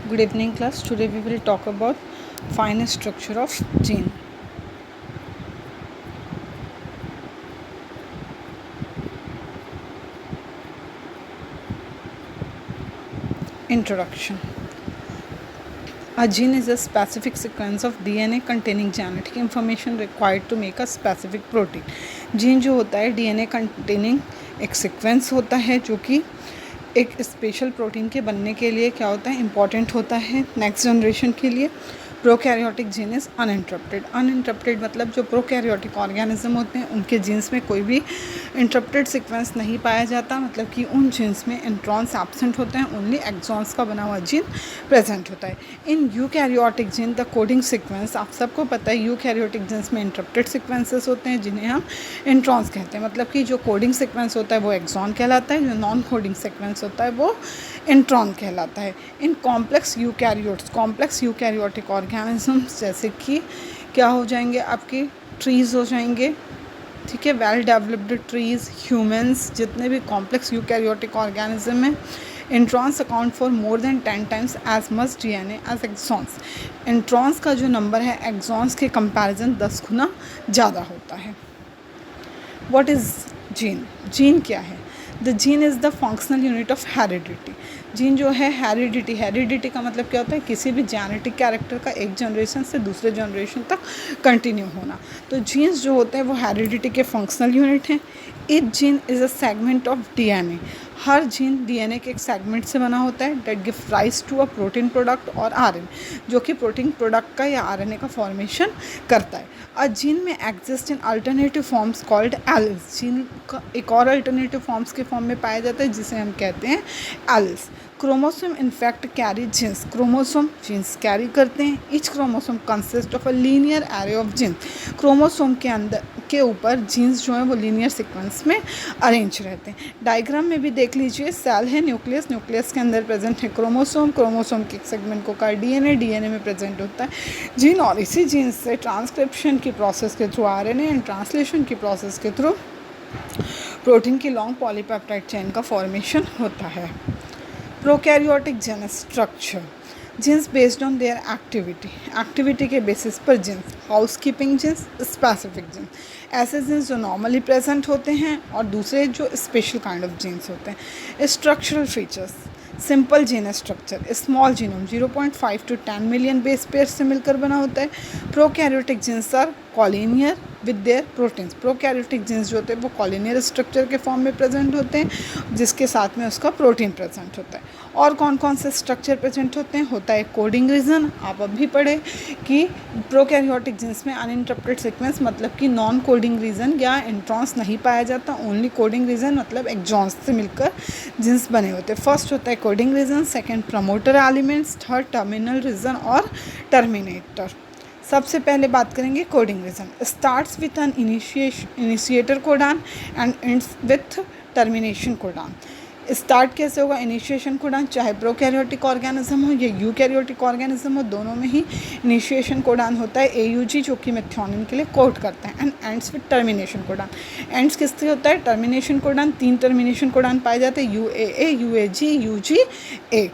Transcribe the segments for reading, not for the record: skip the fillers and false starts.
Good evening class. Today we will talk about fine structure of gene. Introduction. A gene is a specific sequence of DNA containing genetic information required to make a specific protein. Gene जो होता है DNA containing एक sequence होता है जो कि एक special protein के बनने के लिए क्या होता है, इम्पॉर्टेंट होता है नेक्स्ट जनरेशन के लिए. Prokaryotic gene is uninterrupted. Uninterrupted मतलब जो प्रोकैरियोटिक ऑर्गेनिज्म होते हैं उनके जीन्स में कोई भी इंटरप्टेड सीक्वेंस नहीं पाया जाता, मतलब कि उन जीन्स में इंट्रॉन्स एब्सेंट होते हैं, ओनली एक्सॉन्स का बना हुआ जीन प्रेजेंट होता है. In eukaryotic gene the coding sequence, आप सबको पता है यूकैरियोटिक जीन्स में इंटरप्टेड सीक्वेंसेस होते हैं जिन्हें हम इंट्रॉन्स कहते हैं. मतलब कि जो कोडिंग सीक्वेंस होता है वो एक्सॉन कहलाता है, जो नॉन कोडिंग सीक्वेंस होता है वो इंट्रॉन कहलाता है. In complex eukaryotes, complex eukaryotic organisms जैसे कि क्या हो जाएंगे, आपके ट्रीज़ हो जाएंगे, ठीक है, वेल डेवलप्ड ट्रीज़, ह्यूमंस, जितने भी कॉम्प्लेक्स यूकैरियोटिक ऑर्गेनिज्म हैं, introns account for more than 10 times as much DNA as exons. Introns का जो नंबर है एक्सॉन्स के कंपैरिजन 10 गुना ज़्यादा होता है. What is gene? जीन क्या है? The gene is the functional unit of heredity. Gene जो है हेरिडिटी, हेरिडिटी का मतलब क्या होता है, किसी भी जेनेटिक कैरेक्टर का एक जनरेशन से दूसरे जनरेशन तक कंटिन्यू होना. तो जीन्स जो होते हैं वो हेरिडिटी के फंक्शनल यूनिट हैं. Each gene is a segment of DNA. हर जीन DNA के एक सेगमेंट से बना होता है that give rise to a protein product और RNA, जो कि प्रोटीन प्रोडक्ट का या RNA का फॉर्मेशन करता है. A gene may exist in alternative forms called alleles. Gene का एक और अल्टरनेटिव फॉर्म्स के फॉर्म में पाया जाता है जिसे हम कहते हैं alleles. Chromosome in fact carry genes. Chromosome genes carry करते हैं. Each chromosome consist of a linear array of genes. Chromosome के अंदर के ऊपर जीन्स जो है वो लीनियर सीक्वेंस में अरेंज रहते हैं. डायग्राम में भी देख लीजिए, सेल है, न्यूक्लियस, न्यूक्लियस के अंदर प्रेजेंट है क्रोमोसोम, क्रोमोसोम के एक सेगमेंट को का DNA में प्रेजेंट होता है जीन, और इसी जीन से ट्रांसक्रिप्शन की प्रोसेस के थ्रू RNA एंड ट्रांसलेशन की प्रोसेस के थ्रू प्रोटीन की लॉन्ग पॉलीपेप्टाइड चेन का फॉर्मेशन होता है. Prokaryotic gene structure. Genes based on their activity, activity के बेसिस पर genes. Housekeeping genes, specific genes, ऐसे जीन्स जो नॉर्मली प्रेजेंट होते हैं और दूसरे जो स्पेशल काइंड ऑफ जीन्स होते हैं. Structural features. Simple gene structure, small genome 0.5 to 10 million base pair से मिलकर बना होता है. Prokaryotic genes are colinear with their proteins. Prokaryotic genes जो होते हैं वो कॉलिनियर स्ट्रक्चर के फॉर्म में प्रेजेंट होते हैं जिसके साथ में उसका प्रोटीन प्रेजेंट होता है. और कौन कौन से स्ट्रक्चर प्रेजेंट होते हैं? होता है कोडिंग रीजन. आप अभी पढ़े कि प्रोकैरियोटिक जीन्स में अनइंटरप्टेड सीक्वेंस मतलब कि नॉन कोडिंग रीजन या इंट्रॉन्स नहीं पाया जाता, ओनली कोडिंग रीजन मतलब एक्सॉन्स से मिलकर जीन्स बने होते हैं. फर्स्ट होता है coding region, second promoter elements, third terminal region और टर्मिनेटर. सबसे पहले बात करेंगे coding region. Starts with an initiator codon and ends with termination codon. Start कैसे होगा? इनिशिएशन कोडान, चाहे प्रोकैरियोटिक ऑर्गेनिज्म हो या यूकैरियोटिक ऑर्गेनिज्म हो, दोनों में ही इनिशिएशन कोडान होता है AUG, जो कि मेथियोनिन के लिए कोड करता है. And ends with termination codon. Ends किससे होता है? Termination codon. 3 टर्मिनेशन कोडान पाए जाते हैं, UAA, UAG, UGA.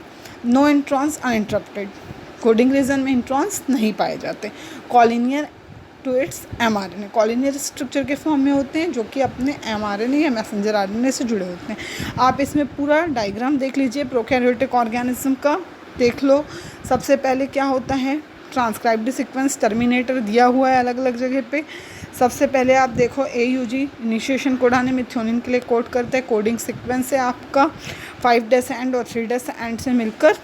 No introns, uninterrupted. Coding region में इंट्रॉन्स नहीं पाए जाते. Colinear to its mRNA, colinear structure के फॉर्म में होते हैं जो कि अपने mRNA या मैसेंजर RNA से जुड़े होते हैं. आप इसमें पूरा डायग्राम देख लीजिए प्रोकैरियोटिक ऑर्गेनिज्म का, देख लो. सबसे पहले क्या होता है? ट्रांसक्राइब्ड सीक्वेंस, टर्मिनेटर दिया हुआ है अलग अलग जगह पे. सबसे पहले आप देखो AUG, इनिशिएशन कोडान मेथियोनिन के लिए कोड करता है. कोडिंग सीक्वेंस है आपका 5' एंड और 3' एंड से मिलकर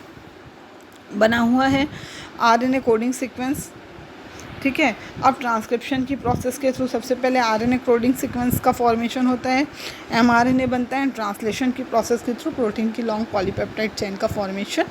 बना हुआ है. RNA कोडिंग सीक्वेंस, ठीक है. अब ट्रांसक्रिप्शन की प्रोसेस के थ्रू सबसे पहले RNA कोडिंग सीक्वेंस का फॉर्मेशन होता है, mRNA बनता है. ट्रांसलेशन की प्रोसेस के थ्रू प्रोटीन की लॉन्ग पॉलीपेप्टाइड चेन का फॉर्मेशन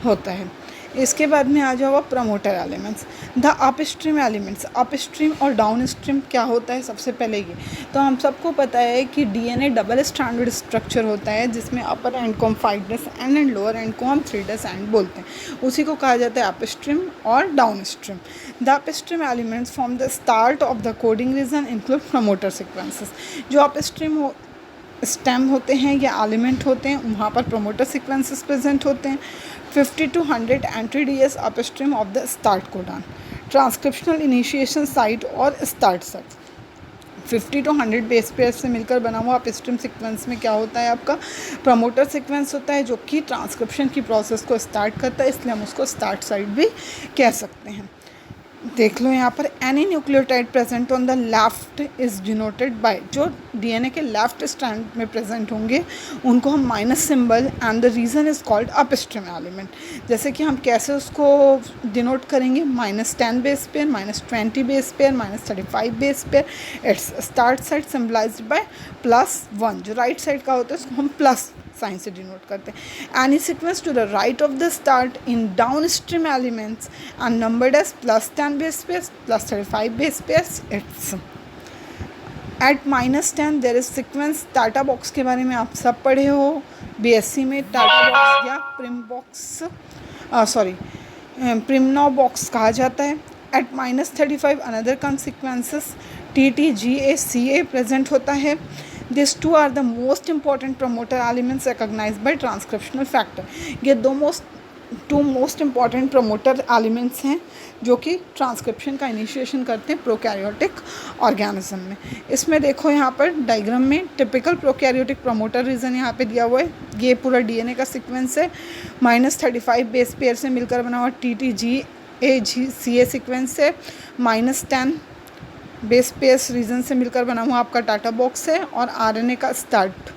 होता है. इसके बाद में आ जाओ promoter elements. The upstream elements. Upstream और डाउन स्ट्रीम क्या होता है? सबसे पहले ये तो हम सबको पता है कि DNA डबल स्टैंडर्ड स्ट्रक्चर होता है जिसमें अपर एंड को हम 5' एंड एंड लोअर एंड को हम 3' एंड बोलते हैं. उसी को कहा जाता है अपस्ट्रीम और down stream. The upstream elements from the start of the coding region include promoter sequences. जो अपस्ट्रीम स्टेम होते हैं या एलिमेंट होते हैं वहाँ पर प्रमोटर सीक्वेंसेस प्रेजेंट होते हैं. 50 to 100 NTDS upstream of the start codon, transcriptional initiation site और start site. 50 to 100 base pair से मिलकर बना हुआ अपस्ट्रीम सीक्वेंस में क्या होता है, आपका प्रमोटर सीक्वेंस होता है जो कि ट्रांसक्रिप्शन की प्रोसेस को स्टार्ट करता है, इसलिए हम उसको स्टार्ट साइट भी कह सकते हैं। देख लो यहाँ पर any nucleotide present on the left is denoted by, जो डीएनए के लेफ्ट स्ट्रैंड में प्रेजेंट होंगे उनको हम minus symbol and the region is called upstream element. जैसे कि हम कैसे उसको डिनोट करेंगे, -10 base pair, -20 base pair, -35 base pair. It's start side symbolized by +1, जो राइट साइड का होता है उसको हम प्लस साइन से डिनोट करते हैं। Any sequence to the right of the start in downstream elements and numbered as +10 base pairs, +35 base pairs. It's at -10 there is sequence. TATA box के बारे में आप सब पढ़े हो बीएससी में, टाटा बॉक्स या प्रिमनॉ बॉक्स कहा जाता है। At -35 another consequences TTGA present होता है। These two are the most important promoter elements recognized by transcriptional factor। ये two most important promoter elements हैं जो कि ट्रांसक्रिप्शन का इनिशिएशन करते हैं प्रोकैरियोटिक ऑर्गेनिज्म में। इसमें देखो यहाँ पर डायग्राम में टिपिकल प्रोकैरियोटिक प्रमोटर रीजन यहाँ पे दिया हुआ है। ये पूरा डीएनए का सीक्वेंस है, -35 बेस पेयर से मिलकर बना हुआ TTGA सीक्वेंस है, -10 बेस पेयर्स रीजन से मिलकर बना हुआ आपका टाटा बॉक्स है, और आरएनए का स्टार्ट,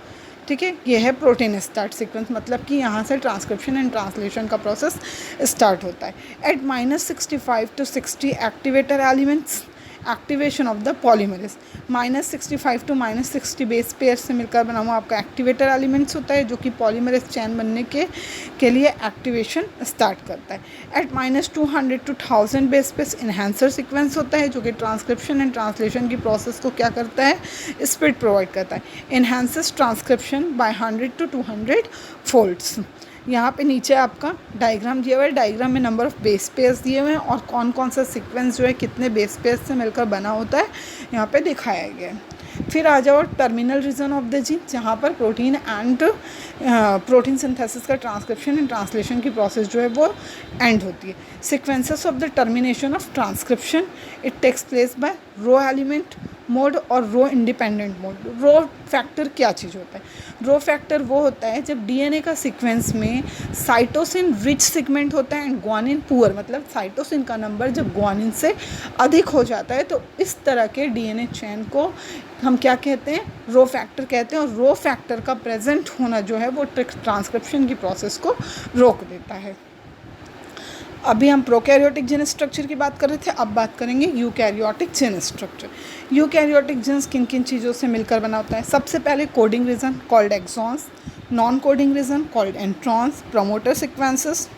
ठीक है, ये है प्रोटीन स्टार्ट सीक्वेंस, मतलब कि यहाँ से ट्रांसक्रिप्शन एंड ट्रांसलेशन का प्रोसेस स्टार्ट होता है। At -65 to 60 activator elements, activation of the polymerase. -65 to -60 base pair से मिलकर बना हुआ आपका एक्टिवेटर एलिमेंट्स होता है जो कि पॉलीमरेज चैन बनने के लिए एक्टिवेशन स्टार्ट करता है। At -200 to 1000 base pair enhancer sequence होता है जो कि ट्रांसक्रिप्शन एंड ट्रांसलेशन की प्रोसेस को क्या करता है, स्पीड प्रोवाइड करता है। Enhances transcription by 100 to 200 folds. यहाँ पे नीचे आपका डायग्राम दिया हुआ है, डायग्राम में नंबर ऑफ़ बेस पेयर्स दिए हुए हैं और कौन कौन सा सीक्वेंस जो है कितने बेस पेयर्स से मिलकर बना होता है यहाँ पे दिखाया गया है। फिर आ जाओ terminal region of the gene, जहाँ पर प्रोटीन सिंथेसिस का ट्रांसक्रिप्शन एंड ट्रांसलेशन की प्रोसेस जो है वो एंड होती है। Sequences of the termination of transcription, it takes place by rho element mode और rho independent mode. Rho factor क्या चीज़ होता है, रो फैक्टर वो होता है जब डीएनए का सीक्वेंस में साइटोसिन रिच सेगमेंट होता है एंड ग्वानिन पुअर, मतलब साइटोसिन का नंबर जब ग्वानिन से अधिक हो जाता है तो इस तरह के डीएनए चेन को हम क्या कहते हैं, रो फैक्टर कहते हैं। और रो फैक्टर का प्रेजेंट होना जो है वो ट्रांसक्रिप्शन की प्रोसेस को रोक देता है। अभी हम प्रोकैरियोटिक जीन स्ट्रक्चर की बात कर रहे थे, अब बात करेंगे eukaryotic gene structure. Eukaryotic genes किन किन चीज़ों से मिलकर बना होता है, सबसे पहले coding region called exons, non coding region called introns, promoter sequences,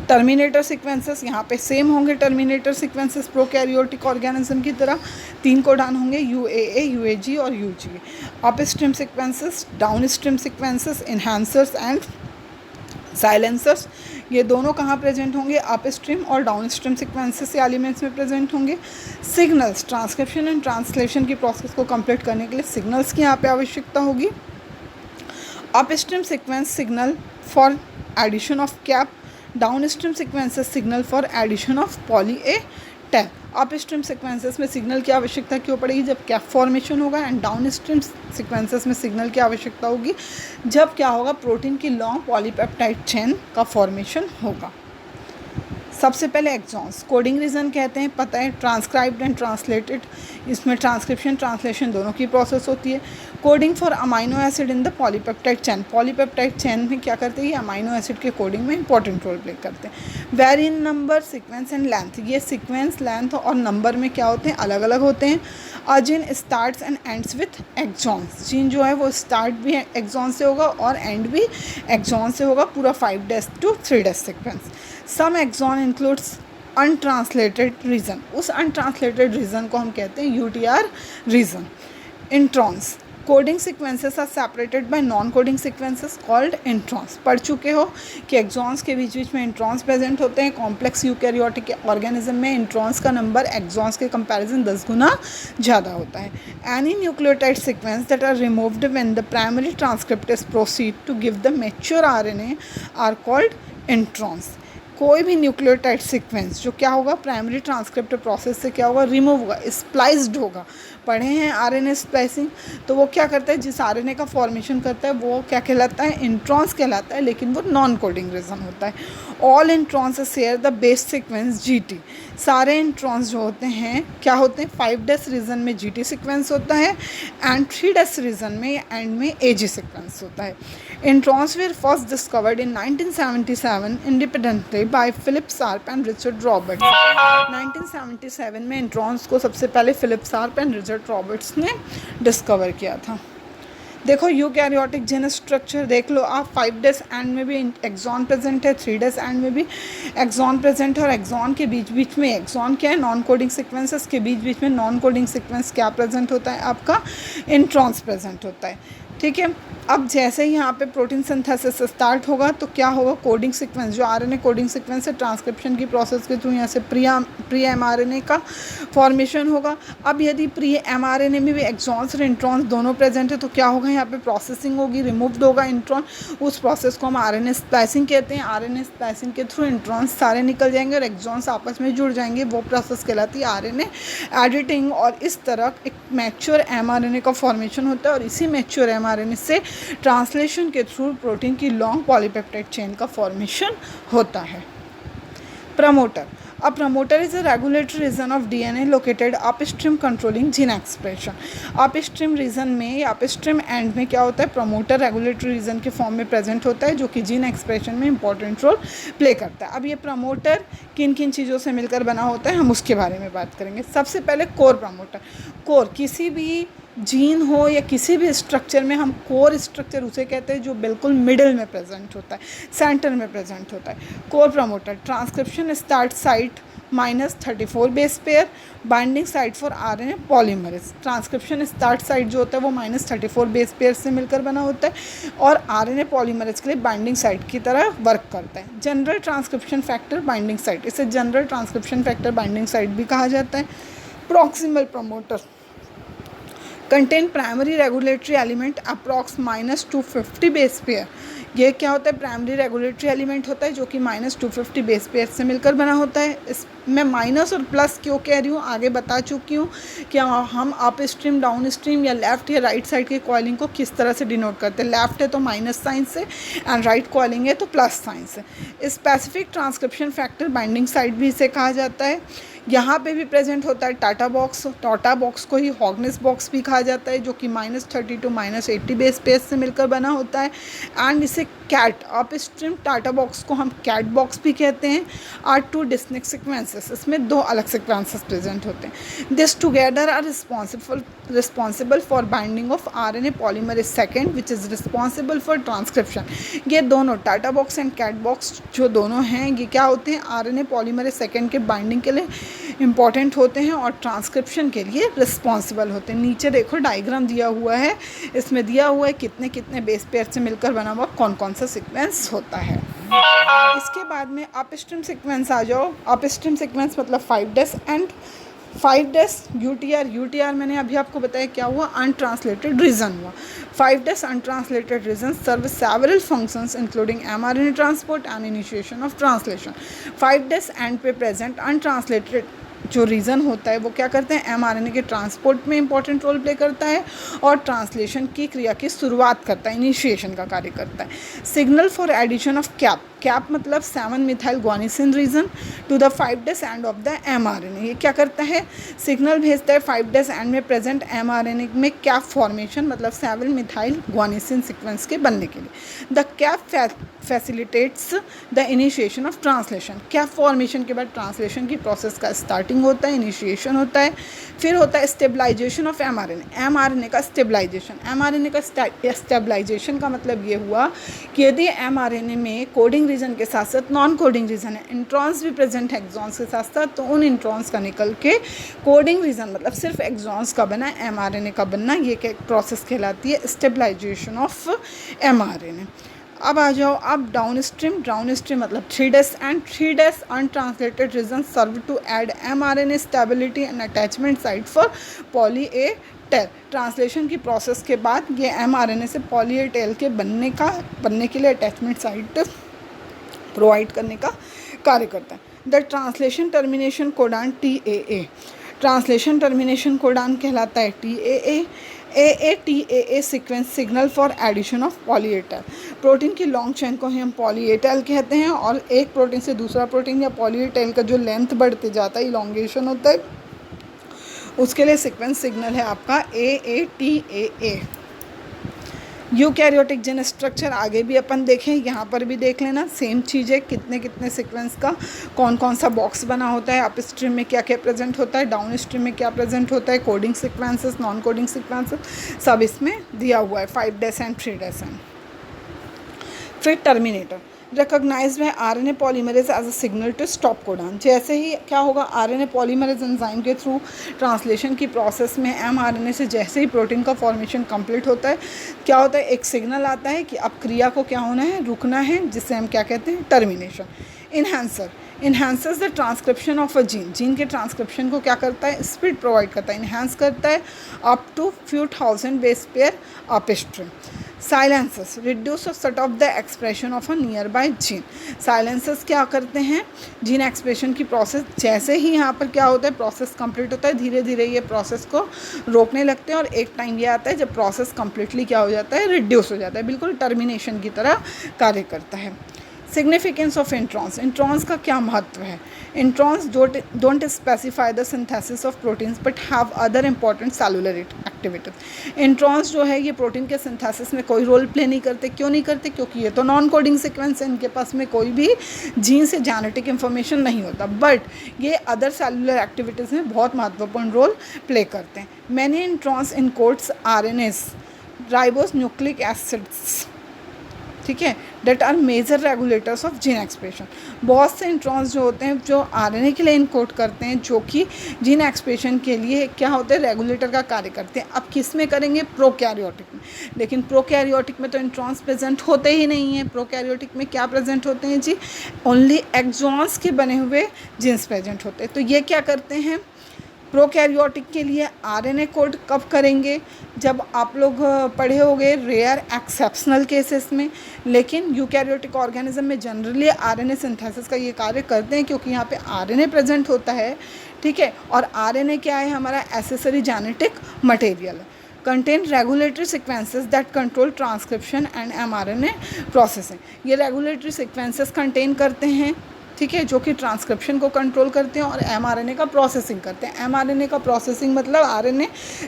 terminator sequences. यहाँ पे सेम होंगे टर्मिनेटर सीक्वेंसेस प्रोकैरियोटिक ऑर्गेनिज्म की तरह, 3 कोडान होंगे UAA, UAG और UGA। Upstream sequences, downstream sequences, enhancers and silencers, ये दोनों कहाँ प्रेजेंट होंगे, अप स्ट्रीम और डाउन स्ट्रीम सीक्वेंसेस या एलिमेंट्स में प्रेजेंट होंगे। सिग्नल्स, ट्रांसक्रिप्शन एंड ट्रांसलेशन की प्रोसेस को कंप्लीट करने के लिए सिग्नल्स की यहाँ पे आवश्यकता होगी। Upstream sequence signal for addition of cap, downstream sequences signal for addition of poly A tap. Upstream sequences में सिग्नल की आवश्यकता क्यों पड़ेगी, जब कैप फॉर्मेशन होगा, एंड डाउन स्ट्रीम सीक्वेंसेस में सिग्नल की आवश्यकता होगी जब क्या होगा, प्रोटीन की लॉन्ग पॉलीपेप्टाइड चेन का फॉर्मेशन होगा। सबसे पहले एक्सॉन्स, कोडिंग रीजन कहते हैं, पता है, ट्रांसक्राइब्ड एंड ट्रांसलेटेड, इसमें ट्रांसक्रिप्शन ट्रांसलेशन दोनों की प्रोसेस होती है। Coding for amino acid in the polypeptide chain, polypeptide chain में क्या करते हैं, ये अमाइनो एसिड के कोडिंग में इंपॉर्टेंट रोल प्ले करते हैं। Vary in number, sequence and length, ये सीक्वेंस, लेंथ और नंबर में क्या होते हैं, अलग अलग होते हैं। A gene starts and ends with exons, gene जो है वो स्टार्ट भी एक्सॉन से होगा और एंड भी एक्सॉन से होगा, पूरा 5' to 3' sequence. Some exon includes untranslated region, उस अनट्रांसलेटेड रीजन को हम कहते हैं UTR रीजन। Introns, coding sequences are separated by non coding sequences called introns. पढ़ चुके हो कि एक्सॉन्स के बीच बीच में इंट्रॉन्स प्रेजेंट होते हैं। कॉम्प्लेक्स यूकैरियोटिक ऑर्गेनिज्म में इंट्रॉन्स का नंबर एक्सॉन्स के कंपैरिजन 10 गुना ज़्यादा होता है। Any nucleotide sequence that are removed when the primary transcriptase proceed to give the mature RNA are called introns. कोई भी न्यूक्लियोटाइड सीक्वेंस जो क्या होगा, प्राइमरी ट्रांसक्रिप्ट प्रोसेस से क्या होगा, रिमूव होगा, स्प्लाइस्ड होगा। पढ़े हैं आरएनए स्प्लाइसिंग, तो वो क्या करता है, जिस आरएनए का फॉर्मेशन करता है वो क्या कहलाता है, इंट्रॉन्स कहलाता है, लेकिन वो नॉन कोडिंग रीजन होता है। All introns share the base sequence GT. सारे इंट्रॉन्स जो होते हैं क्या होते हैं, 5' रीजन में जीटी सीक्वेंस होता है एंड 3' रीजन में एंड में एजी सीक्वेंस होता है। Introns were first discovered in 1977 independently by Philip Sharp and Richard Roberts. 1977 में इंट्रॉन्स को सबसे पहले Philip Sharp and Richard Roberts ने डिस्कवर किया था। देखो यूकैरियोटिक जेनस स्ट्रक्चर देख लो आप, 5' एंड में भी एक्सॉन प्रेजेंट है, 3' एंड में भी एक्सॉन प्रेजेंट है, और एक्सॉन के बीच बीच में एक्सॉन क्या है, नॉन कोडिंग सीक्वेंसेस के बीच बीच में नॉन कोडिंग सीक्वेंस क्या प्रेजेंट होता है, आपका इंट्रॉन्स प्रेजेंट होता है। ठीक है, अब जैसे ही यहाँ पे प्रोटीन सिंथेसिस स्टार्ट होगा तो क्या होगा, कोडिंग सीक्वेंस जो आरएनए कोडिंग सीक्वेंस है, ट्रांसक्रिप्शन की प्रोसेस के थ्रू यहाँ से प्री एमआरएनए का फॉर्मेशन होगा। अब यदि प्री एमआरएनए में भी एक्सॉन्स और इंट्रॉन्स दोनों प्रेजेंट है तो क्या होगा, यहाँ पे प्रोसेसिंग होगी, रिमूव्ड होगा इंट्रॉन, उस प्रोसेस को हम आरएनए स्प्लाइसिंग कहते हैं। आरएनए स्प्लाइसिंग के थ्रू इंट्रॉन्स सारे निकल जाएंगे और एक्सॉन्स आपस में जुड़ जाएंगे, वो प्रोसेस कहलाती है आरएनए एडिटिंग। और इस तरह एक मैच्योर एमआरएनए का फॉर्मेशन होता है, और इसी मैच्योर एमआरएनए से ट्रांसलेशन के थ्रू प्रोटीन की लॉन्ग पॉलीपेप्टाइड चेन का फॉर्मेशन होता है। Promoter, a promoter is a regulatory region of DNA located upstream controlling gene expression। upstream region में या upstream end में क्या होता है, प्रमोटर रेगुलेटरी रीजन के फॉर्म में प्रेजेंट होता है, जो कि जीन एक्सप्रेशन में इंपॉर्टेंट रोल प्ले करता है। अब ये प्रमोटर किन किन चीज़ों से मिलकर बना होता है, हम उसके बारे में बात करेंगे। सबसे पहले कोर प्रमोटर। कोर किसी भी जीन हो या किसी भी स्ट्रक्चर में हम कोर स्ट्रक्चर उसे कहते हैं जो बिल्कुल मिडिल में प्रेजेंट होता है, सेंटर में प्रेजेंट होता है। Core promoter transcription start site -34 base pair, binding site for RNA polymerase. Transcription start site जो होता है वो -34 बेस पेयर से मिलकर बना होता है और आरएनए पॉलीमरेज के लिए बाइंडिंग साइट की तरह वर्क करता है। General transcription factor binding site, इसे general transcription factor binding site भी कहा जाता है। Proximal promoter contain primary regulatory element approx -250 base pair. ये क्या होता है, प्राइमरी रेगुलेटरी एलिमेंट होता है जो कि -250 बेस पेयर से मिलकर बना होता है। इसमें माइनस और प्लस क्यों कह रही हूँ, आगे बता चुकी हूँ कि हम अप स्ट्रीम, डाउन स्ट्रीम या लेफ्ट या राइट साइड के कॉइलिंग को किस तरह से डिनोट करते हैं। लेफ्ट है तो माइनस साइन से एंड राइट कॉइलिंग है तो प्लस साइन से। Specific transcription factor binding site भी इसे कहा जाता है। यहाँ पे भी प्रेजेंट होता है टाटा बॉक्स। टाटा बॉक्स को ही हॉगनेस बॉक्स भी कहा जाता है, जो कि -30 to -80 बेस पेयर से मिलकर बना होता है। एंड इसे cat, upstream TATA box को हम कैट बॉक्स भी कहते हैं। आर 2 डिस्टिंक्ट सीक्वेंसेस, इसमें 2 अलग सीक्वेंसेस प्रेजेंट होते हैं। This together are responsible for binding of RNA polymerase second which is responsible for transcription. ये दोनों TATA box and cat box जो दोनों हैं ये क्या होते हैं, आरएनए पॉलीमरेज सेकेंड के बाइंडिंग के लिए इंपॉर्टेंट होते हैं और ट्रांसक्रिप्शन के लिए रिस्पॉन्सिबल होते हैं। नीचे देखो डायग्राम दिया हुआ है, इसमें दिया हुआ है कितने कितने बेस पेयर से मिलकर बना हुआ कौन कौन सा सीक्वेंस होता है। इसके बाद में अपस्ट्रीम सीक्वेंस आ जाओ। अपस्ट्रीम सीक्वेंस मतलब 5' एंड 5' यूटीआर मैंने अभी आपको बताया क्या हुआ, अनट्रांसलेटेड रीजन हुआ। 5' untranslated region serve several functions including mRNA transport and initiation of translation. 5' end पे प्रेजेंट अनट्रांसलेटेड जो रीज़न होता है वो क्या करते हैं, एमआरएनए के ट्रांसपोर्ट में इंपॉर्टेंट रोल प्ले करता है और ट्रांसलेशन की क्रिया की शुरुआत करता है, इनिशिएशन का कार्य करता है। Signal for addition of cap, cap मतलब 7 methyl guanosine region to the 5' end of the mRNA. ये क्या करता है, सिग्नल भेजता है 5' एंड में प्रेजेंट एमआरएनए में कैप फॉर्मेशन मतलब 7 मिथाइल ग्वानिसिन सीक्वेंस के बनने के लिए। The cap facilitates the initiation of translation. Cap formation के बाद ट्रांसलेशन की प्रोसेस का स्टार्ट स्टार्टिंग होता है, इनिशिएशन होता है। फिर होता है स्टेबलाइजेशन ऑफ एमआरएनए, एमआरएनए का स्टेबलाइजेशन। एमआरएनए का स्टेबलाइजेशन का मतलब ये हुआ कि यदि एमआरएनए में कोडिंग रीजन के साथ साथ नॉन कोडिंग रीजन है, इंट्रॉन्स भी प्रेजेंट है एक्सॉन्स के साथ साथ, तो उन इंट्रॉन्स का निकल के कोडिंग रीजन मतलब सिर्फ एक्सॉन्स का बना एमआरएनए का बनना, ये प्रोसेस कहलाती है स्टेबलाइजेशन ऑफ एमआरएनए। अब आ जाओ आप डाउन स्ट्रीम मतलब 3' end 3' untranslated region serve to add mRNA stability and attachment site for poly A tail. Translation की प्रोसेस के बाद ये एमआरएनए से पॉली ए टेल के बनने के लिए अटैचमेंट साइट प्रोवाइड करने का कार्य करता है। The translation termination codon TAA, translation termination codon कहलाता है TAA। AATAA sequence signal for addition of poly A tail. Protein की लॉन्ग चेन को ही हम पॉली ए टेल कहते हैं, और एक प्रोटीन से दूसरा प्रोटीन या पॉली ए टेल का जो लेंथ बढ़ते जाता है, इलॉन्गेशन होता है, उसके लिए सीक्वेंस सिग्नल है आपका AATAA। यूकैरियोटिक जेन स्ट्रक्चर आगे भी अपन देखें, यहाँ पर भी देख लेना, सेम चीज़ है, कितने कितने सीक्वेंस का कौन कौन सा बॉक्स बना होता है, अप स्ट्रीम में क्या क्या प्रेजेंट होता है, डाउन स्ट्रीम में क्या प्रेजेंट होता है, coding sequences, non coding sequences, सब इसमें दिया हुआ है, 5' एंड 3' एंड। फिर terminator recognized by RNA polymerase as a signal to stop codon. जैसे ही क्या होगा, आरएनए पॉलीमरेज एंजाइम के थ्रू ट्रांसलेशन की प्रोसेस में एमआरएनए से जैसे ही प्रोटीन का फॉर्मेशन कंप्लीट होता है, क्या होता है, एक सिग्नल आता है कि अब क्रिया को क्या होना है, रुकना है, जिसे हम क्या कहते हैं, termination. Enhancer enhances the transcription of a gene के ट्रांसक्रिप्शन को क्या करता है, स्पीड प्रोवाइड करता है, इन्हांस करता है up to few thousand base pair upstream. Silencers reduce और set of the expression of a nearby gene. Silencers क्या करते हैं, जीन एक्सप्रेशन की प्रोसेस जैसे ही यहाँ पर क्या होता है, प्रोसेस कंप्लीट होता है, धीरे धीरे ये प्रोसेस को रोकने लगते हैं, और एक टाइम ये आता है जब प्रोसेस कंप्लीटली क्या हो जाता है, रिड्यूस हो जाता है, बिल्कुल टर्मिनेशन की तरह कार्य करता है। सिग्निफिकेंस ऑफ इंट्रॉन्स का क्या महत्व है। Introns don't specify the synthesis of proteins but have other important cellular activities. Introns जो है ये प्रोटीन के सिंथेसिस में कोई रोल प्ले नहीं करते। क्यों नहीं करते, क्योंकि ये तो नॉन कोडिंग सीक्वेंस है, इनके पास में कोई भी जीन से जेनेटिक इन्फॉर्मेशन नहीं होता, बट ये अदर सेलुलर एक्टिविटीज़ में बहुत महत्वपूर्ण रोल प्ले करते हैं। Many introns encodes RNAs ribose nucleic acids, ठीक है, that are major regulators of gene expression. बहुत से इंट्रॉन्स जो होते हैं जो आरएनए के लिए इनकोड करते हैं, जो कि जीन एक्सप्रेशन के लिए क्या होते हैं, रेगुलेटर का कार्य करते हैं। अब किस में करेंगे, प्रोकैरियोटिक में। लेकिन प्रोकैरियोटिक में तो इंट्रॉन्स प्रेजेंट होते ही नहीं हैं। प्रोकैरियोटिक में क्या प्रेजेंट होते हैं जी, ओनली एक्सॉन्स के बने हुए जीन्स प्रेजेंट होते हैं। तो ये क्या करते हैं, प्रोकैरियोटिक के लिए आरएनए कोड कब करेंगे, जब आप लोग पढ़े होंगे रेयर एक्सेप्शनल केसेस में। लेकिन यूकैरियोटिक ऑर्गेनिज्म में जनरली आरएनए सिंथेसिस का ये कार्य करते हैं, क्योंकि यहाँ पे आरएनए प्रेजेंट होता है, ठीक है। और आरएनए क्या है, हमारा एसेसरी जेनेटिक मटेरियल है। Contain regulatory sequences that control transcription and mRNA processing. ये रेगुलेटरी सीक्वेंसेस कंटेन करते हैं, ठीक है, जो कि ट्रांसक्रिप्शन को कंट्रोल करते हैं और एमआरएनए का प्रोसेसिंग करते हैं। एमआरएनए का प्रोसेसिंग मतलब RNA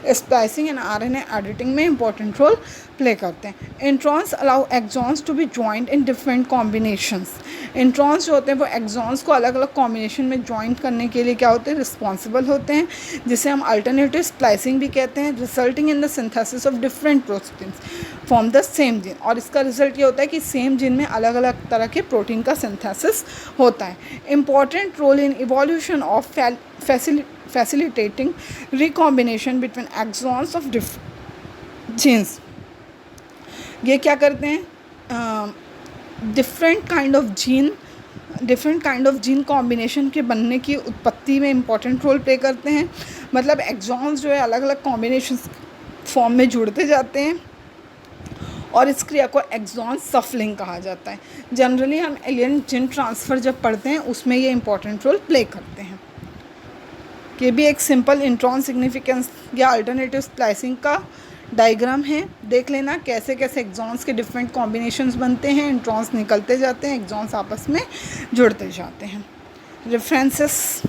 splicing and RNA editing में इंपॉर्टेंट रोल प्ले करते हैं। Introns allow exons to be joint in different combinations. Introns जो होते हैं वो एक्सॉन्स को अलग अलग कॉम्बिनेशन में ज्वाइंट करने के लिए क्या होते हैं, रिस्पॉन्सिबल होते हैं, जिसे हम अल्टरनेटिव स्प्लाइसिंग भी कहते हैं, resulting in the synthesis of different proteins from the same gene. और इसका रिजल्ट ये होता है कि सेम जीन में अलग अलग तरह के प्रोटीन का सिंथेसिस होता है। Important role in evolution of facilitating recombination between exons of different genes. ये क्या करते हैं, different kind of gene combination के बनने की उत्पत्ति में इंपॉर्टेंट रोल प्ले करते हैं। मतलब एक्सॉन्स जो है अलग अलग कॉम्बिनेशन फॉर्म में जुड़ते जाते हैं, और इस क्रिया को एक्सॉन सफलिंग कहा जाता है। जनरली हम एलियन जीन ट्रांसफ़र जब पढ़ते हैं उसमें ये इंपॉर्टेंट रोल प्ले करते हैं। ये भी एक सिंपल इंट्रॉन सिग्निफिकेंस या अल्टरनेटिव स्प्लाइसिंग का डायग्राम है, देख लेना कैसे कैसे एक्सॉन्स के डिफरेंट कॉम्बिनेशंस बनते हैं, इंट्रॉन्स निकलते जाते हैं, एक्सॉन्स आपस में जुड़ते जाते हैं। रेफरेंसेस